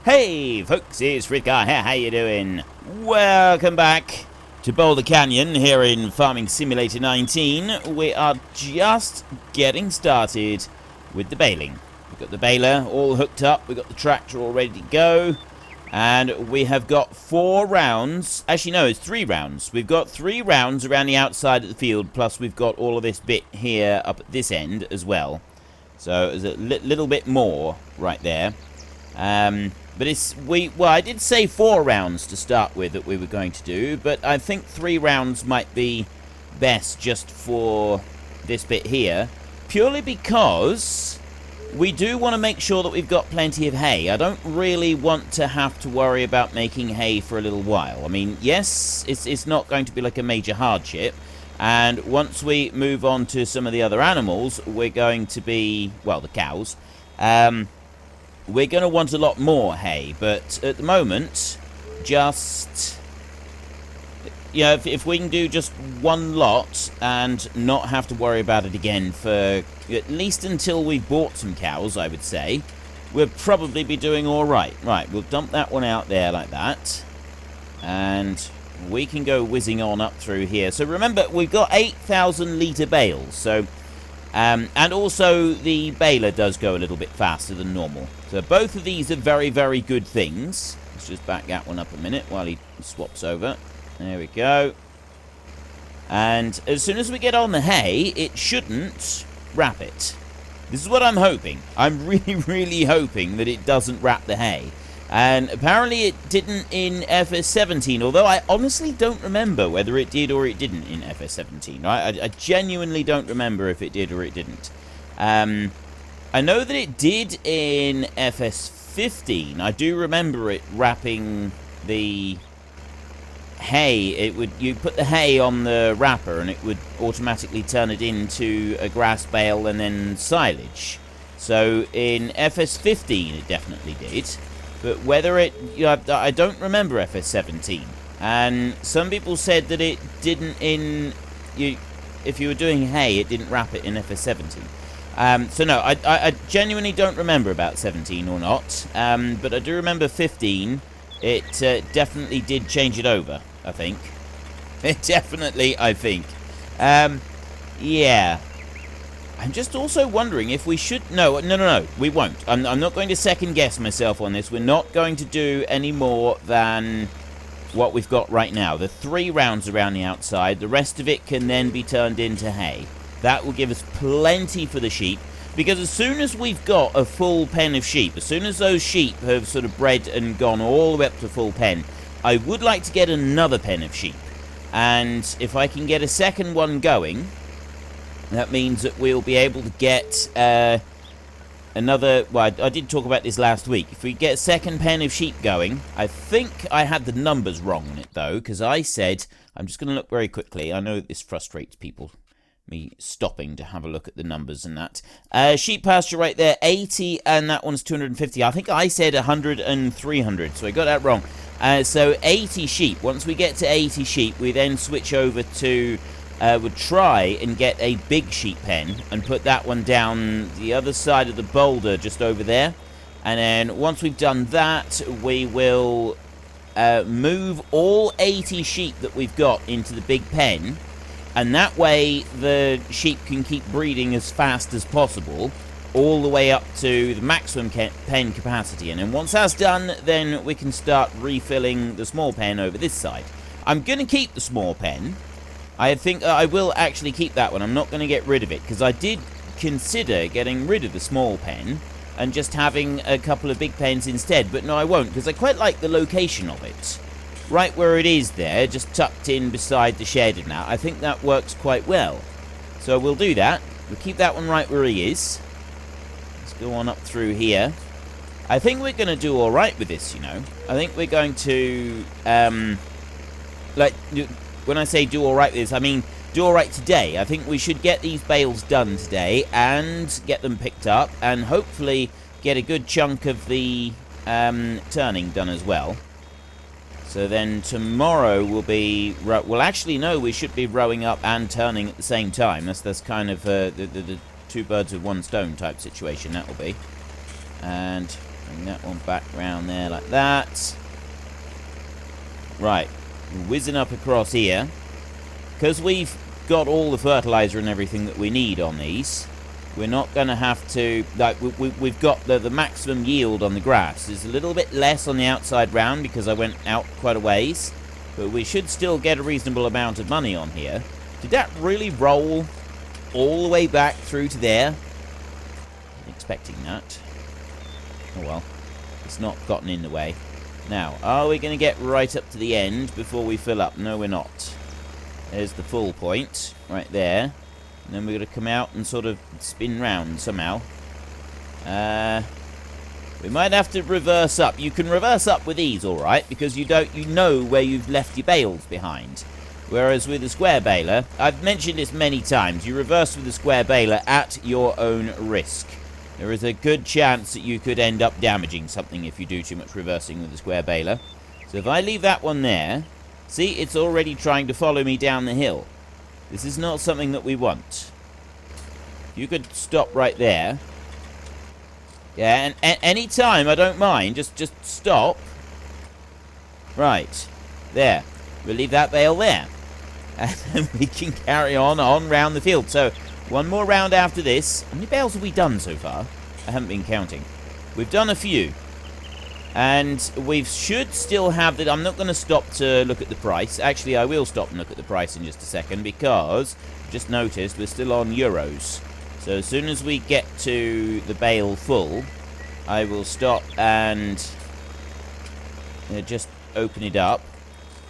Hey folks, it's Fridgar here, how you doing? Welcome back to Boulder Canyon here in Farming Simulator 19. We are just getting started with the baling. We've got the baler all hooked up, we've got the tractor all ready to go, and we have got 4 rounds, actually no, it's 3 rounds. We've got 3 rounds around the outside of the field, plus we've got all of this bit here up at this end as well. So there's a little bit more right there. But I did say 4 rounds to start with that we were going to do, but I think 3 rounds might be best just for this bit here, purely because we do want to make sure that we've got plenty of hay. I don't really want to have to worry about making hay for a little while. I mean, yes, it's not going to be like a major hardship, and once we move on to some of the other animals, we're going to be, well, the cows, we're going to want a lot more hay, but at the moment, just, you know, if we can do just 1 lot and not have to worry about it again for at least until we've bought some cows, I would say, we'll probably be doing all right. Right, we'll dump that one out there like that, and we can go whizzing on up through here. So remember, we've got 8,000 litre bales, so... and also the baler does go a little bit faster than normal. So both of these are very, very good things. Let's just back that one up a minute while he swaps over. There we go. And as soon as we get on the hay, it shouldn't wrap it. This is what I'm hoping. I'm really, really hoping that it doesn't wrap the hay. And apparently it didn't in FS19, although I honestly don't remember whether it did or it didn't in FS17. Right? I genuinely don't remember if it did or it didn't. I know that it did in FS15. I do remember it wrapping the hay. You put the hay on the wrapper and it would automatically turn it into a grass bale and then silage. So in FS15 it definitely did. But whether it, you know, I don't remember FS17, and some people said that it didn't if you were doing hay, it didn't wrap it in FS17. So no, I genuinely don't remember about 17 or not, but I do remember 15, it definitely did change it over, I think. It definitely, I think. Yeah. I'm just also wondering if we should... No, we won't. I'm not going to second guess myself on this. We're not going to do any more than what we've got right now. The 3 rounds around the outside. The rest of it can then be turned into hay. That will give us plenty for the sheep. Because as soon as we've got a full pen of sheep, as soon as those sheep have sort of bred and gone all the way up to full pen, I would like to get another pen of sheep. And if I can get a second one going... that means that we'll be able to get another... Well, I did talk about this last week. If we get a second pen of sheep going... I think I had the numbers wrong on it, though, because I said... I'm just going to look very quickly. I know this frustrates people, me stopping to have a look at the numbers and that. Sheep pasture right there, 80, and that one's 250. I think I said 100 and 300, so I got that wrong. So 80 sheep. Once we get to 80 sheep, we then switch over to... would try and get a big sheep pen and put that one down the other side of the boulder just over there. And then once we've done that, we will move all 80 sheep that we've got into the big pen. And that way the sheep can keep breeding as fast as possible all the way up to the maximum pen capacity. And then once that's done, then we can start refilling the small pen over this side. I'm going to keep the small pen. I think I will actually keep that one. I'm not going to get rid of it, because I did consider getting rid of the small pen and just having a couple of big pens instead. But no, I won't, because I quite like the location of it. Right where it is there, just tucked in beside the shed and that. I think that works quite well. So we'll do that. We'll keep that one right where he is. Let's go on up through here. I think we're going to do all right with this, you know. I think we're going to, when I say do all right with this, I mean do all right today. I think we should get these bales done today and get them picked up and hopefully get a good chunk of the turning done as well. So then tomorrow will be... Well, actually, no, we should be rowing up and turning at the same time. That's kind of the 2 birds with 1 stone type situation, that will be. And Bring that one back round there like that. Right. Whizzing up across here. Because we've got all the fertilizer and everything that we need on these, we're not going to have to... Like, we've got the maximum yield on the grass. There's a little bit less on the outside round because I went out quite a ways. But we should still get a reasonable amount of money on here. Did that really roll all the way back through to there? Wasn't expecting that. Oh well. It's not gotten in the way. Now, are we going to get right up to the end before we fill up? No, we're not. There's the full point, right there. And then we're going to come out and sort of spin round somehow. We might have to reverse up. You can reverse up with ease, alright, because you know where you've left your bales behind. Whereas with the square baler, I've mentioned this many times, you reverse with the square baler at your own risk. There is a good chance that you could end up damaging something if you do too much reversing with the square baler. So if I leave that one there, see, it's already trying to follow me down the hill. This is not something that we want. You could stop right there. Yeah, and any time, I don't mind. Just stop. Right. There. We'll leave that bale there. And then we can carry on round the field. So, one more round after this. How many bales have we done so far? I haven't been counting. We've done a few. And we should still have that. I'm not going to stop to look at the price. Actually, I will stop and look at the price in just a second because I just noticed we're still on euros. So as soon as we get to the bale full, I will stop and just open it up.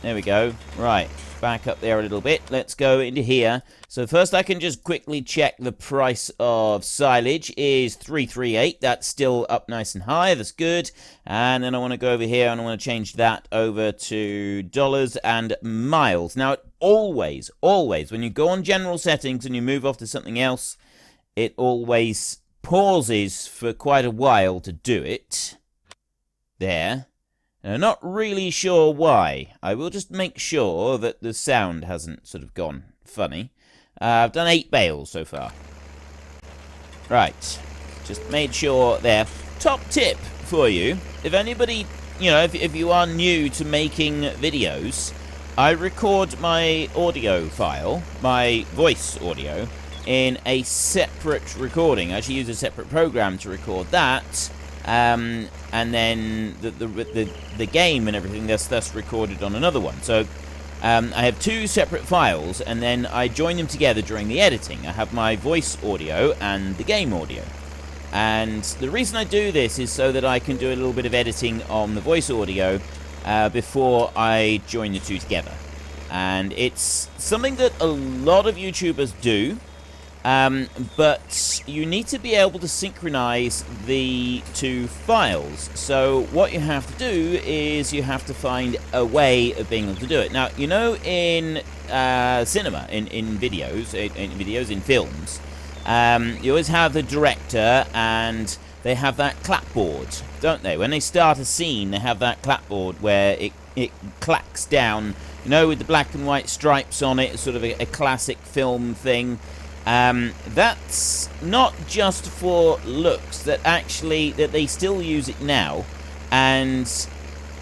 There we go. Right. Back up there a little bit. Let's go into here. So first I can just quickly check the price of silage is 338. That's still up nice and high. That's good. And then I want to go over here and I want to change that over to dollars and miles. Now, always, when you go on general settings and you move off to something else, it always pauses for quite a while to do it. There. And I'm not really sure why. I will just make sure that the sound hasn't sort of gone funny. I've done 8 bales so far. Right. Just made sure there. Top tip for you. If anybody, you know, if you are new to making videos, I record my audio file, my voice audio, in a separate recording. I actually use a separate program to record that. And then the game and everything that's recorded on another one. So I have 2 separate files, and then I join them together during the editing. I have my voice audio and the game audio. And the reason I do this is so that I can do a little bit of editing on the voice audio before I join the 2 together. And it's something that a lot of YouTubers do. But you need to be able to synchronize the 2 files. So what you have to do is you have to find a way of being able to do it. Now, you know, in cinema, in videos, in films, you always have the director and they have that clapboard, don't they? When they start a scene, they have that clapboard where it clacks down, you know, with the black and white stripes on it, sort of a classic film thing. That's not just for looks, that they still use it now, and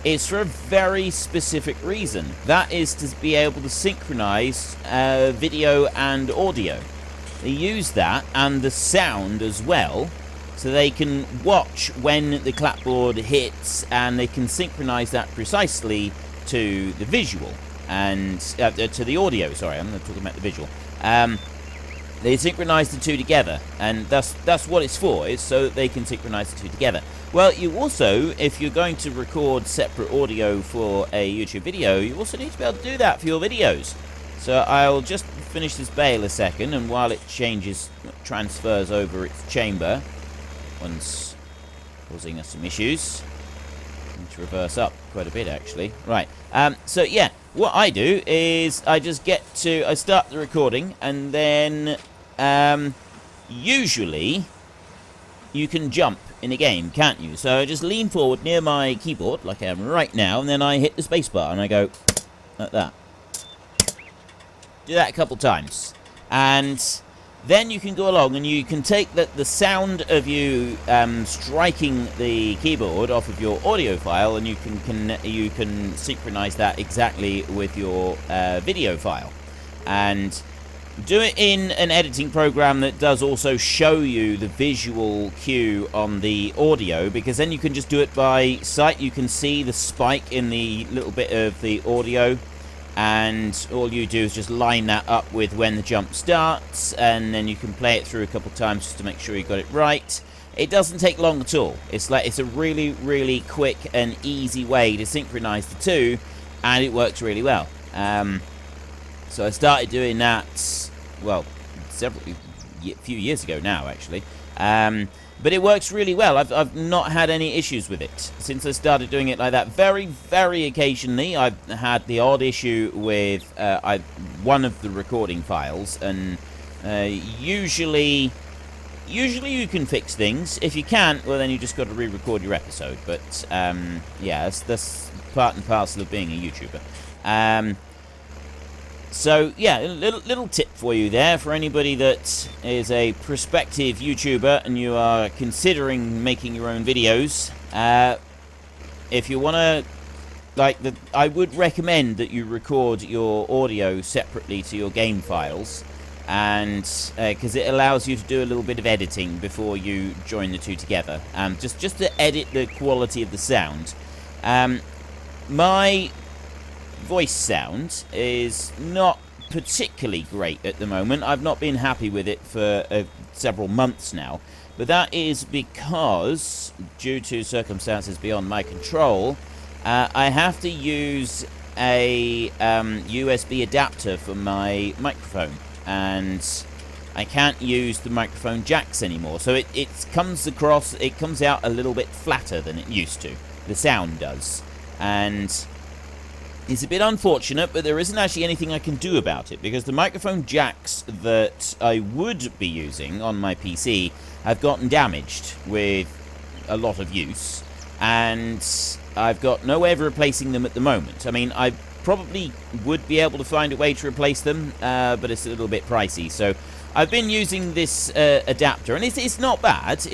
it's for a very specific reason. That is to be able to synchronize video and audio. They use that and the sound as well, so they can watch when the clapboard hits, and they can synchronize that precisely to the visual, and to the audio, sorry, I'm not talking about the visual. They synchronize the 2 together, and that's what it's for, is so that they can synchronize the 2 together. Well, you also, if you're going to record separate audio for a YouTube video, you also need to be able to do that for your videos. So I'll just finish this bale a second, and while it transfers over its chamber, one's causing us some issues. I need to reverse up quite a bit, actually. Right, so yeah, what I do is I start the recording, and then usually you can jump in a game, can't you? So I just lean forward near my keyboard, like I am right now, and then I hit the spacebar, and I go like that. Do that a couple times. And then you can go along and you can take the sound of you striking the keyboard off of your audio file, and you can synchronize that exactly with your video file, and do it in an editing program that does also show you the visual cue on the audio, because then you can just do it by sight. You can see the spike in the little bit of the audio, and all you do is just line that up with when the jump starts, and then you can play it through a couple times just to make sure you got it right. It doesn't take long at all. It's a really, really quick and easy way to synchronize the two, and it works really well. So I started doing that, well, a few years ago now, actually. But it works really well. I've not had any issues with it since I started doing it like that. Very, very occasionally, I've had the odd issue with one of the recording files, and usually you can fix things. If you can't, well, then you just got to re-record your episode. But yeah, that's part and parcel of being a YouTuber. So yeah, a little tip for you there for anybody that is a prospective YouTuber and you are considering making your own videos. If you want to, I would recommend that you record your audio separately to your game files, and because it allows you to do a little bit of editing before you join the two together, just to edit the quality of the sound. My voice sound is not particularly great at the moment. I've not been happy with it for several months now, but that is because, due to circumstances beyond my control, I have to use a USB adapter for my microphone, and I can't use the microphone jacks anymore, so it comes out a little bit flatter than it used to. The sound does, and it's a bit unfortunate, but there isn't actually anything I can do about it, because the microphone jacks that I would be using on my PC have gotten damaged with a lot of use, and I've got no way of replacing them at the moment. I mean, I probably would be able to find a way to replace them, but it's a little bit pricey. So I've been using this adapter, and it's not bad.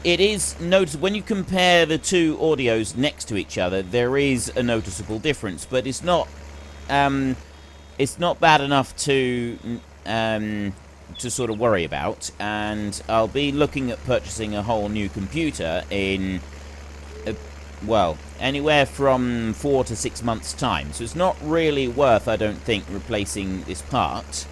It is noticeable when you compare the two audios next to each other. There is a noticeable difference, but it's not bad enough to sort of worry about. And I'll be looking at purchasing a whole new computer in anywhere from 4 to 6 months' time. So it's not really worth, I don't think, replacing this part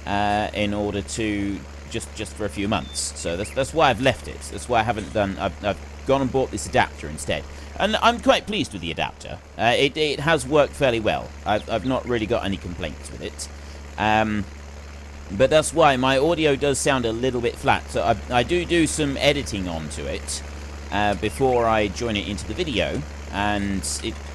in order to just for a few months. So that's why I've left it. That's why I haven't done. I've gone and bought this adapter instead, and I'm quite pleased with the adapter. It has worked fairly well. I've not really got any complaints with it. But that's why my audio does sound a little bit flat. So I do some editing onto it before I join it into the video, and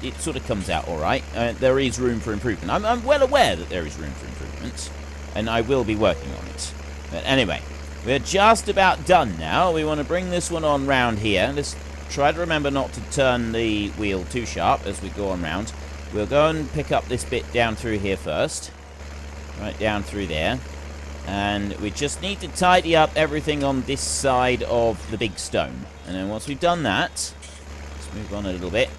it sort of comes out all right. There is room for improvement. I'm well aware that there is room for improvement, and I will be working on it. But anyway, we're just about done now. We want to bring this one on round here. Let's try to remember not to turn the wheel too sharp as we go on round. We'll go and pick up this bit down through here first. Right down through there. And we just need to tidy up everything on this side of the big stone. And then once we've done that, let's move on a little bit.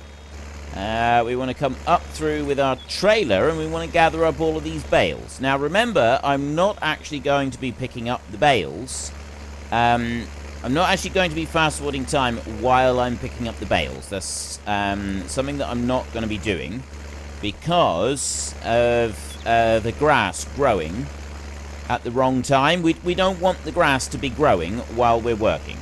We want to come up through with our trailer, and we want to gather up all of these bales. Now remember, I'm not actually going to be picking up the bales. I'm not actually going to be fast-forwarding time while I'm picking up the bales. That's something that I'm not going to be doing because of the grass growing at the wrong time. We don't want the grass to be growing while we're working,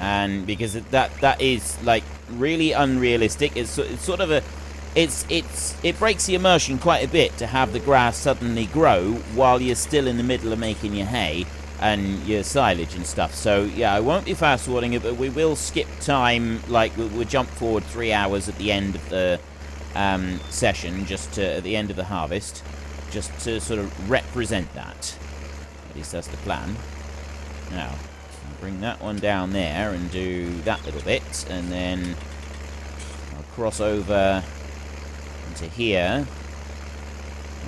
and because that is like really unrealistic. It's sort of it breaks the immersion quite a bit to have the grass suddenly grow while you're still in the middle of making your hay and your silage and stuff. So yeah, I won't be fast forwarding it, but we will skip time. Like we'll jump forward 3 hours at the end of the session, just at the end of the harvest, just to sort of represent that. At least that's the plan. Now I'll bring that one down there and do that little bit, and then I'll cross over into here.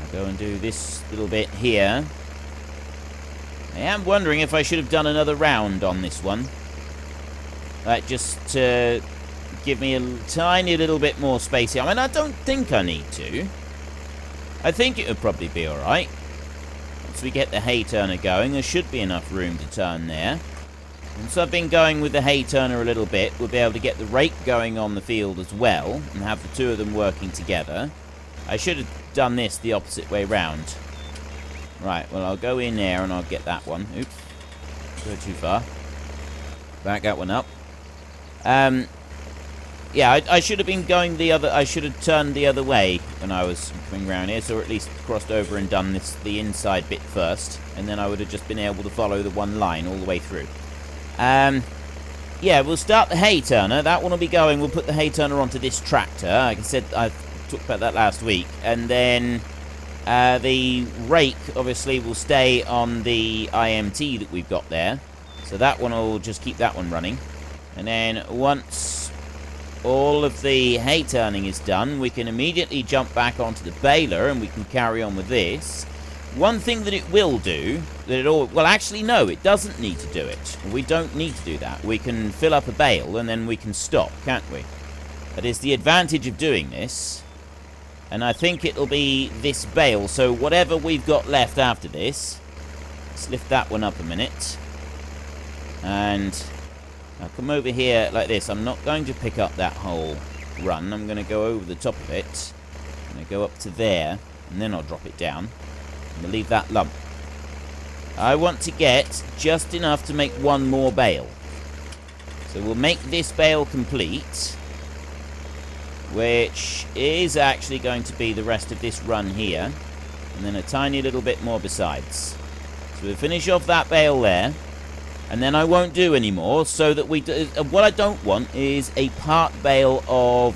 I'll go and do this little bit here. I am wondering if I should have done another round on this one. Just to give me a tiny little bit more space here. I mean, I don't think I need to. I think it would probably be alright. Once we get the hay turner going, there should be enough room to turn there. Once I've been going with the hay turner a little bit, we'll be able to get the rake going on the field as well, and have the two of them working together. I should have done this the opposite way round. Right, well, I'll go in there and I'll get that one. Oops. Go too far. Back that one up. Yeah, I should have been going the other... I should have turned the other way when I was coming around here, so at least crossed over and done the inside bit first, and then I would have just been able to follow the one line all the way through. Yeah, we'll start the hay turner. That one will be going. We'll put the hay turner onto this tractor. Like I said, I talked about that last week. And then the rake, obviously, will stay on the IMT that we've got there. So that one will just keep that one running. And then once all of the hay turning is done, we can immediately jump back onto the baler and we can carry on with this. One thing that it will do, well, actually, no, it doesn't need to do it. We don't need to do that. We can fill up a bale and then we can stop, can't we? That is the advantage of doing this. And I think it'll be this bale. So whatever we've got left after this, let's lift that one up a minute. And I'll come over here like this. I'm not going to pick up that whole run. I'm going to go over the top of it. I'm going to go up to there, and then I'll drop it down. I'm going to leave that lump. I want to get just enough to make one more bale. So we'll make this bale complete, which is actually going to be the rest of this run here, and then a tiny little bit more besides. So we'll finish off that bale there. And then I won't do any more, so that we do... what I don't want is a part bale of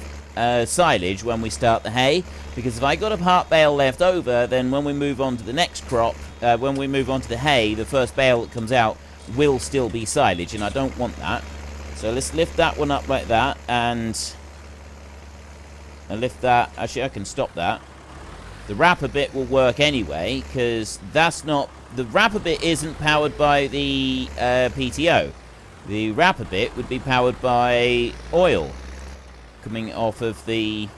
silage when we start the hay, because if I got a part bale left over, then when we move on to the next crop, when we move on to the hay, the first bale that comes out will still be silage, and I don't want that. So let's lift that one up like that, and I lift that... Actually, I can stop that. The wrapper bit will work anyway, because that's not... The wrapper bit isn't powered by the PTO. The wrapper bit would be powered by oil coming off of the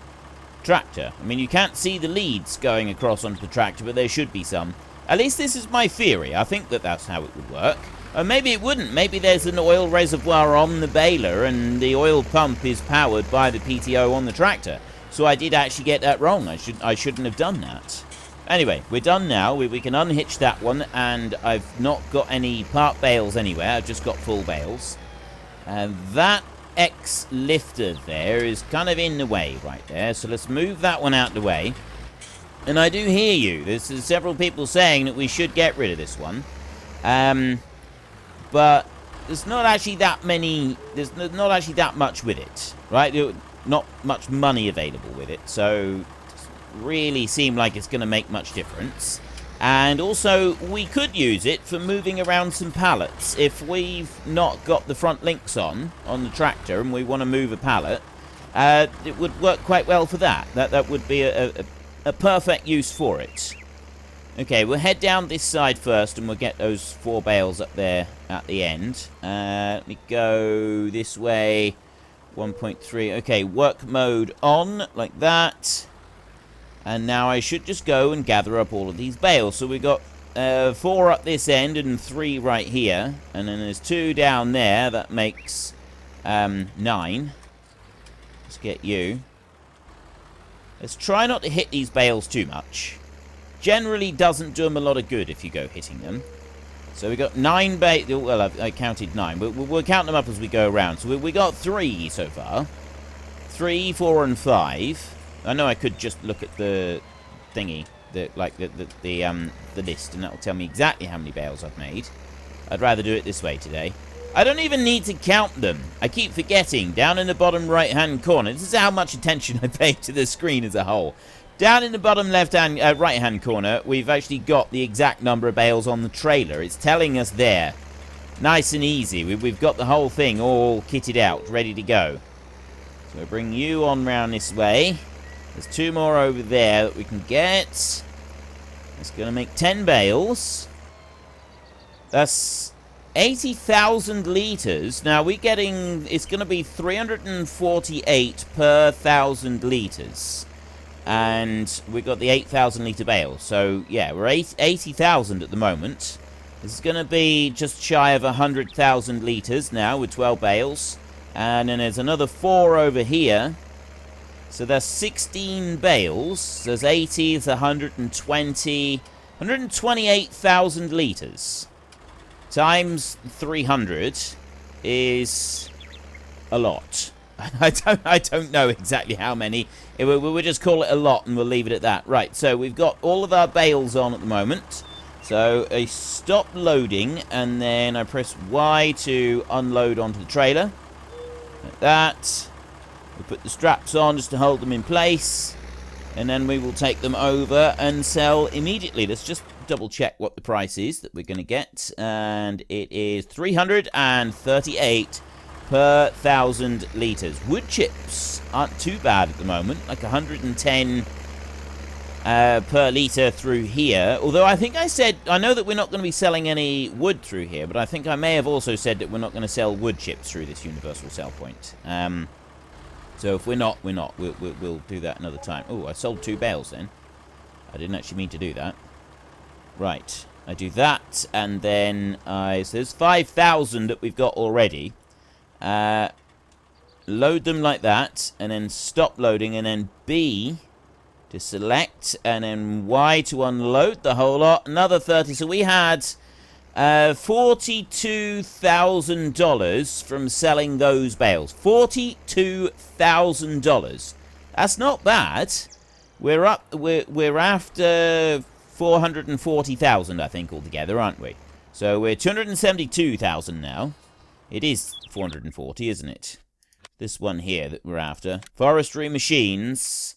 tractor. I mean, you can't see the leads going across onto the tractor, but there should be some. At least this is my theory. I think that that's how it would work. Or maybe it wouldn't. Maybe there's an oil reservoir on the baler, and the oil pump is powered by the PTO on the tractor. So I did actually get that wrong. I shouldn't have done that. Anyway, we're done now. We can unhitch that one, and I've not got any part bales anywhere. I've just got full bales. That X lifter there is kind of in the way right there, so let's move that one out the way. And I do hear you. There's several people saying that we should get rid of this one. But there's not actually that many... There's not actually that much with it, right? Not much money available with it, so... really seem like it's going to make much difference. And also, we could use it for moving around some pallets. If we've not got the front links on the tractor and we want to move a pallet, it would work quite well for that. That would be a perfect use for it. Okay, we'll head down this side first and we'll get those 4 bales up there at the end. Let me go this way. 1.3. Okay, work mode on, like that. And now I should just go and gather up all of these bales. So we've got 4 up this end and 3 right here. And then there's 2 down there. That makes 9. Let's get you. Let's try not to hit these bales too much. Generally doesn't do them a lot of good if you go hitting them. So we got 9 bales. Well, I counted 9. We'll count them up as we go around. So we got 3 so far. 3, 4, and 5. I know I could just look at the thingy, the list, and that'll tell me exactly how many bales I've made. I'd rather do it this way today. I don't even need to count them. I keep forgetting. Down in the bottom right-hand corner, this is how much attention I pay to the screen as a whole. Down in the bottom right-hand corner, we've actually got the exact number of bales on the trailer. It's telling us there. Nice and easy. We've got the whole thing all kitted out, ready to go. So I'll bring you on round this way. There's 2 more over there that we can get. It's going to make 10 bales. That's 80,000 litres. Now, we're getting... It's going to be 348 per 1,000 litres. And we've got the 8,000 litre bale. So, yeah, we're 80,000 at the moment. This is going to be just shy of 100,000 litres now with 12 bales. And then there's another 4 over here. So that's 16 bales. There's 80, it's 120... 128,000 litres. Times 300 is a lot. I don't know exactly how many. We'll just call it a lot and we'll leave it at that. Right, so we've got all of our bales on at the moment. So I stop loading and then I press Y to unload onto the trailer. Like that. We put the straps on just to hold them in place. And then we will take them over and sell immediately. Let's just double check what the price is that we're going to get. And it is 338 per 1,000 litres. Wood chips aren't too bad at the moment. Like 110 per litre through here. Although I think I said, I know that we're not going to be selling any wood through here. But I think I may have also said that we're not going to sell wood chips through this universal sell point. So if we're not. We'll do that another time. Oh, I sold 2 bales then. I didn't actually mean to do that. Right. I do that, and then so there's 5,000 that we've got already. Load them like that, and then stop loading, and then B to select, and then Y to unload the whole lot. Another 30. So we had $42,000 from selling those bales. $42,000. That's not bad. We're after 440,000, I think, altogether, aren't we? So we're 272,000 now. It is 440, isn't it? This one here that we're after. Forestry machines.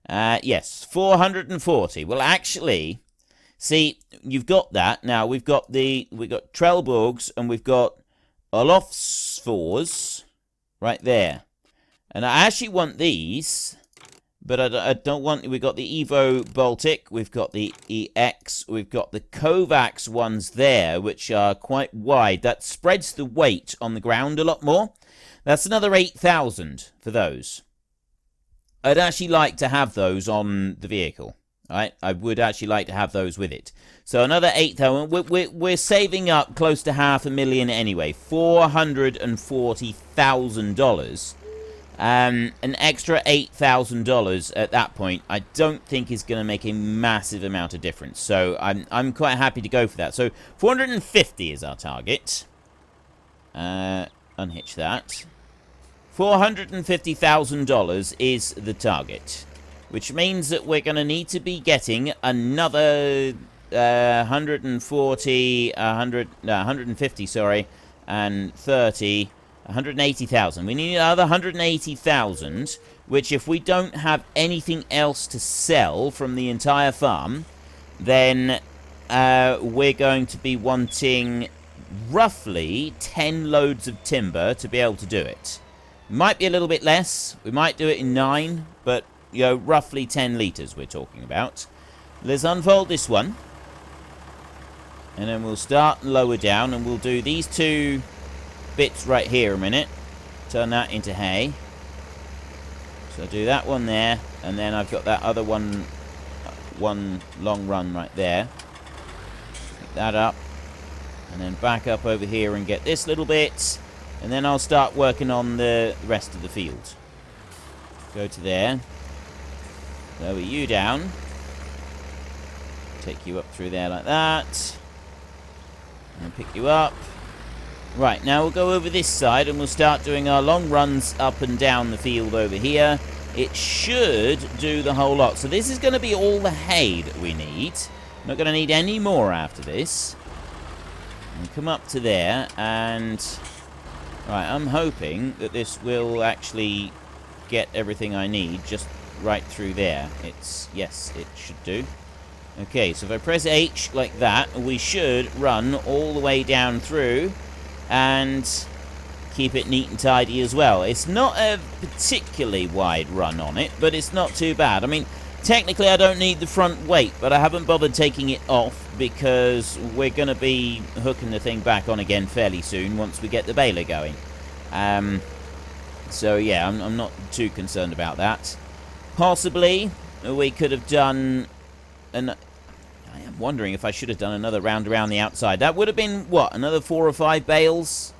Yes, 440. Well, actually, see, you've got that. Now, we've got Trelleborgs and we've got Olofsfors right there. And I actually want these, but I don't want... We've got the Evo Baltic, we've got the EX, we've got the Kovacs ones there, which are quite wide. That spreads the weight on the ground a lot more. That's another 8,000 for those. I'd actually like to have those on the vehicle. Right? I would actually like to have those with it. So another 8,000. We're saving up close to $500,000 anyway. $440,000. An extra $8,000 at that point, I don't think is going to make a massive amount of difference. So I'm quite happy to go for that. So 450 is our target. Unhitch that. $450,000 is the target, which means that we're going to need to be getting another 150, sorry, and 30. 180,000. We need another 180,000, which if we don't have anything else to sell from the entire farm, then we're going to be wanting roughly 10 loads of timber to be able to do it. Might be a little bit less. We might do it in 9, but, you know, roughly 10 litres we're talking about. Let's unfold this one. And then we'll start and lower down, and we'll do these 2 bits right here a minute. Turn that into hay. So I'll do that one there, and then I've got that other one long run right there. Pick that up, and then back up over here and get this little bit, and then I'll start working on the rest of the field. Go to there. Lower you down. Take you up through there like that. And pick you up. Right, now we'll go over this side and we'll start doing our long runs up and down the field over here. It should do the whole lot. So this is going to be all the hay that we need. Not going to need any more after this. And come up to there and... Right, I'm hoping that this will actually get everything I need just right through there. Yes, it should do. Okay, so if I press H like that, we should run all the way down through and keep it neat and tidy as well. It's not a particularly wide run on it, but it's not too bad. I mean, Technically, I don't need the front weight, but I haven't bothered taking it off because we're going to be hooking the thing back on again fairly soon once we get the baler going. So, yeah, I'm not too concerned about that. Possibly, we could have done... I am wondering if I should have done another round around the outside. That would have been, what, another 4 or 5 bales?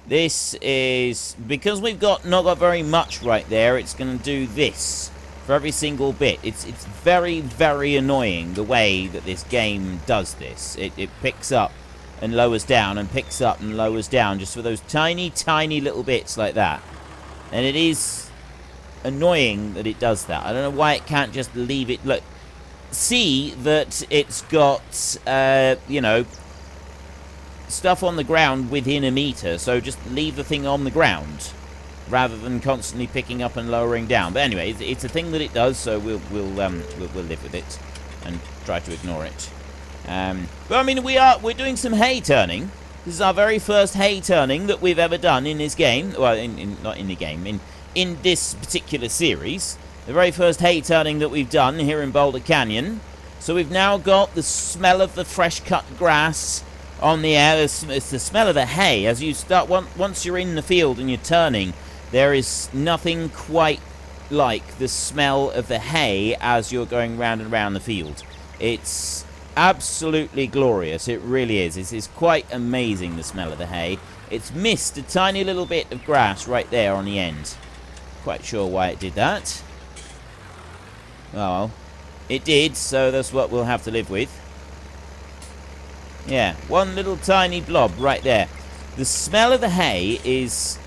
This is... Because we've not got very much right there, it's going to do this for every single bit. It's very, very annoying the way that this game does this. It picks up and lowers down and picks up and lowers down just for those tiny, tiny little bits like that. And it is annoying that it does that. I don't know why it can't just leave it... Look, see that it's got, you know, stuff on the ground within a meter. So just leave the thing on the ground, rather than constantly picking up and lowering down. But anyway, it's a thing that it does, so we'll live with it and try to ignore it. But I mean, we're doing some hay turning. This is our very first hay turning that we've ever done in this game. Well, not in the game, in this particular series. The very first hay turning that we've done here in Boulder Canyon. So we've now got the smell of the fresh cut grass on the air. It's the smell of the hay as you start. Once you're in the field and you're turning, there is nothing quite like the smell of the hay as you're going round and round the field. It's absolutely glorious. It really is. It's quite amazing, the smell of the hay. It's missed a tiny little bit of grass right there on the end. Quite sure why it did that. Oh, well, it did, so that's what we'll have to live with. Yeah, one little tiny blob right there. The smell of the hay is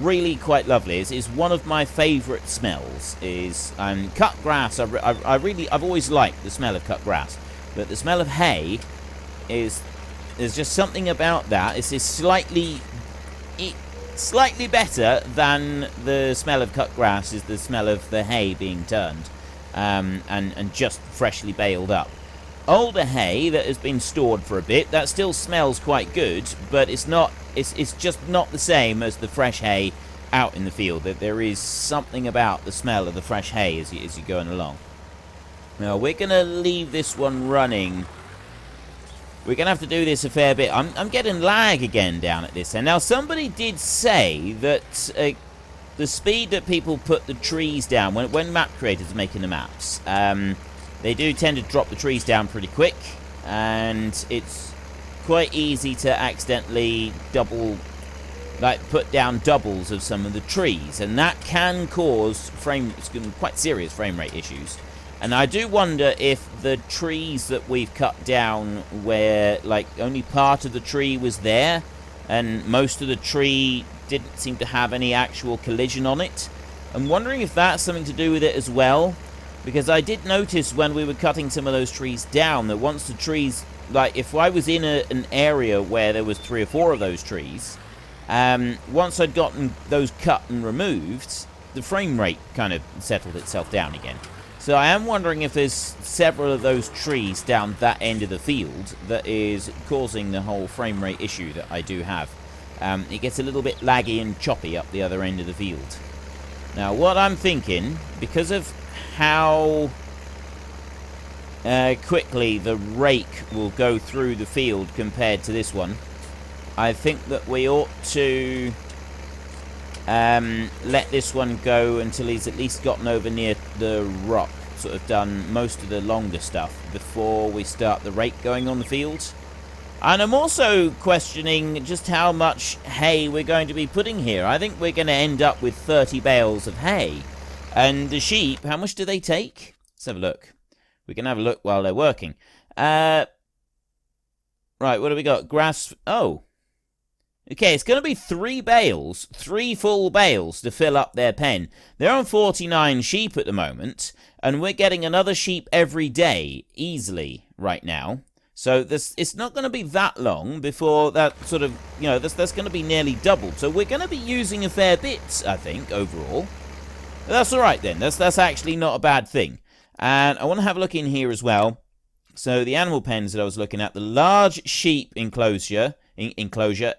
really quite lovely. It's one of my favourite smells. Is cut grass. I've always liked the smell of cut grass, but the smell of hay is... There's just something about that. It's slightly better than the smell of cut grass. Is the smell of the hay being turned, and just freshly baled up. Older hay that has been stored for a bit, that still smells quite good, but it's not. It's just not the same as the fresh hay out in the field. There is something about the smell of the fresh hay as you're going along. Now we're gonna leave this one running. We're gonna have to do this a fair bit. I'm getting lag again down at this end. Now somebody did say that the speed that people put the trees down when map creators are making the maps, they do tend to drop the trees down pretty quick, and it's quite easy to accidentally put down doubles of some of the trees, and that can cause quite serious frame rate issues. And I do wonder if the trees that we've cut down where only part of the tree was there and most of the tree didn't seem to have any actual collision on it. I'm wondering if that's something to do with it as well, because I did notice when we were cutting some of those trees down that once the trees, if I was in an area where there was 3 or 4 of those trees, once I'd gotten those cut and removed, the frame rate kind of settled itself down again. So I am wondering if there's several of those trees down that end of the field that is causing the whole frame rate issue that I do have. It gets a little bit laggy and choppy up the other end of the field. Now what I'm thinking, because of how quickly the rake will go through the field compared to this one, I think that we ought to let this one go until he's at least gotten over near the rock, sort of done most of the longer stuff before we start the rake going on the field. And I'm also questioning just how much hay we're going to be putting here. I think we're going to end up with 30 bales of hay. And the sheep, how much do they take? Let's have a look. We can have a look while they're working. Right, what do we got? Grass... Oh. Okay, it's going to be 3 bales, 3 full bales to fill up their pen. They're on 49 sheep at the moment, and we're getting another sheep every day, easily, right now. So it's not going to be that long before that sort of, that's going to be nearly doubled. So we're going to be using a fair bit, I think, overall. But that's all right then. That's actually not a bad thing. And I want to have a look in here as well. So the animal pens that I was looking at, the large sheep enclosure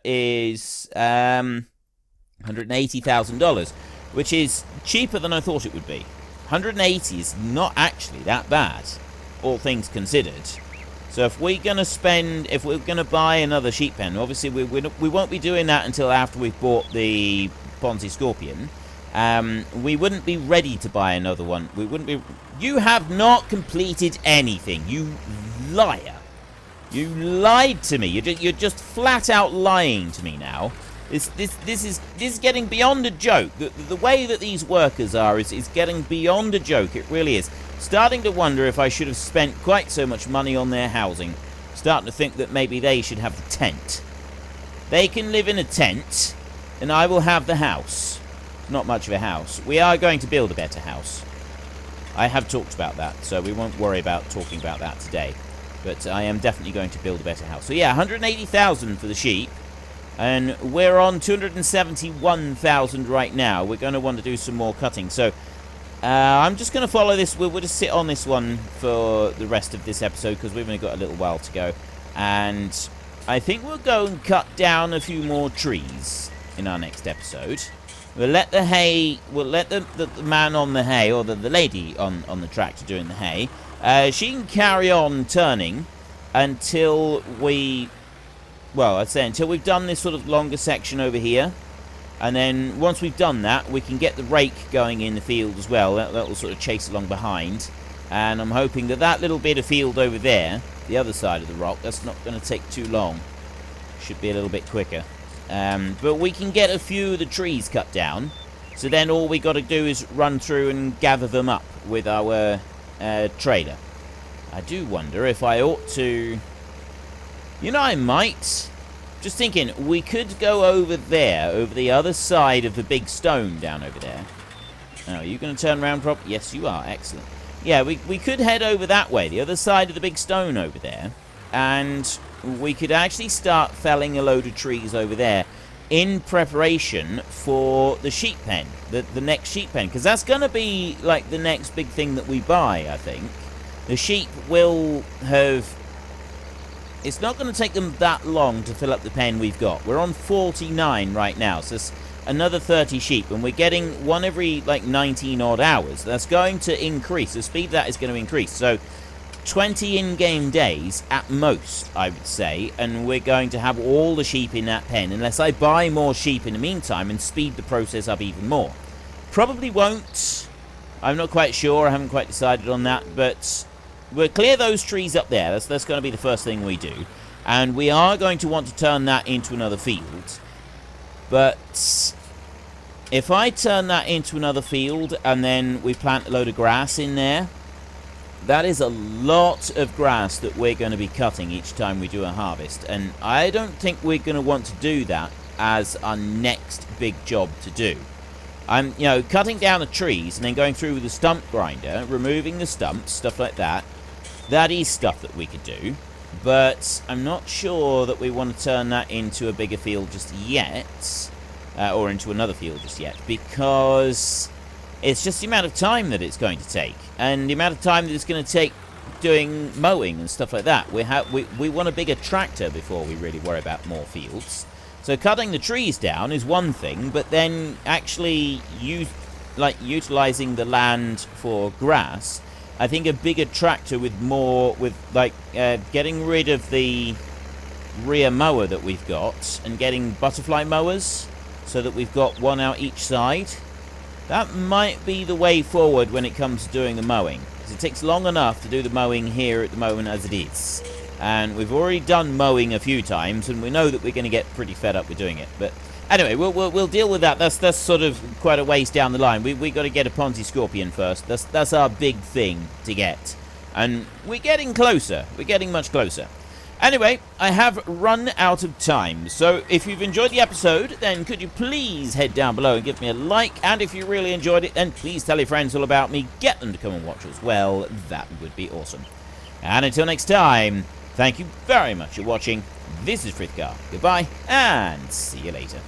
is $180,000, which is cheaper than I thought it would be. 180 is not actually that bad, all things considered. So if we're going to buy another sheep pen, obviously we won't be doing that until after we've bought the Ponzi Scorpion. We wouldn't be ready to buy another one. We wouldn't be... You have not completed anything, you liar. You lied to me. You're just flat out lying to me now. This is getting beyond a joke. The way that these workers are is getting beyond a joke. It really is. Starting to wonder if I should have spent quite so much money on their housing. Starting to think that maybe they should have the tent. They can live in a tent, and I will have the house. Not much of a house. We are going to build a better house. I have talked about that, so we won't worry about talking about that today. But I am definitely going to build a better house. So yeah, 180,000 for the sheep. And we're on 271,000 right now. We're going to want to do some more cutting. So I'm just going to follow this. We'll just sit on this one for the rest of this episode because we've only got a little while to go. And I think we'll go and cut down a few more trees in our next episode. We'll let the hay, we'll let the man on the hay, or the lady on the tractor doing the hay, she can carry on turning until we, well, I'd say until we've done this sort of longer section over here. And then once we've done that, we can get the rake going in the field as well. That will sort of chase along behind. And I'm hoping that that little bit of field over there, the other side of the rock, that's not going to take too long. Should be a little bit quicker. But we can get a few of the trees cut down. So then all we got to do is run through and gather them up with our trailer. I do wonder if I ought to... You know, I might... Just thinking, we could go over there, over the other side of the big stone down over there. Oh, are you going to turn around, Prop? Yes, you are. Excellent. Yeah, we could head over that way, the other side of the big stone over there. And we could actually start felling a load of trees over there in preparation for the sheep pen, the next sheep pen. Because that's going to be, like, the next big thing that we buy, I think. The sheep will have... It's not going to take them that long to fill up the pen we've got. We're on 49 right now, so it's another 30 sheep, and we're getting one every, like, 19 odd hours. That's going to increase. The speed of that is going to increase. So 20 in-game days at most, I would say, and we're going to have all the sheep in that pen, unless I buy more sheep in the meantime and speed the process up even more. Probably won't. I'm not quite sure. I haven't quite decided on that, but... We'll clear those trees up there. That's going to be the first thing we do. And we are going to want to turn that into another field. But if I turn that into another field and then we plant a load of grass in there, that is a lot of grass that we're going to be cutting each time we do a harvest. And I don't think we're going to want to do that as our next big job to do. I'm, you know, cutting down the trees and then going through with the stump grinder, removing the stumps, stuff like that. That is stuff that we could do, but I'm not sure that we want to turn that into a bigger field just yet, or into another field just yet, because it's just the amount of time that it's going to take, and the amount of time that it's going to take doing mowing and stuff like that. We want a bigger tractor before we really worry about more fields. So cutting the trees down is one thing, but then actually utilizing the land for grass, I think a bigger tractor with more, getting rid of the rear mower that we've got and getting butterfly mowers so that we've got one out each side. That might be the way forward when it comes to doing the mowing, because it takes long enough to do the mowing here at the moment as it is. And we've already done mowing a few times, and we know that we're going to get pretty fed up with doing it. But anyway, we'll deal with that. That's sort of quite a ways down the line. We got to get a Ponzi Scorpion first. That's our big thing to get, and we're getting closer. We're getting much closer. Anyway, I have run out of time. So if you've enjoyed the episode, then could you please head down below and give me a like? And if you really enjoyed it, then please tell your friends all about me. Get them to come and watch as well. That would be awesome. And until next time. Thank you very much for watching. This is Frithgar. Goodbye, and see you later.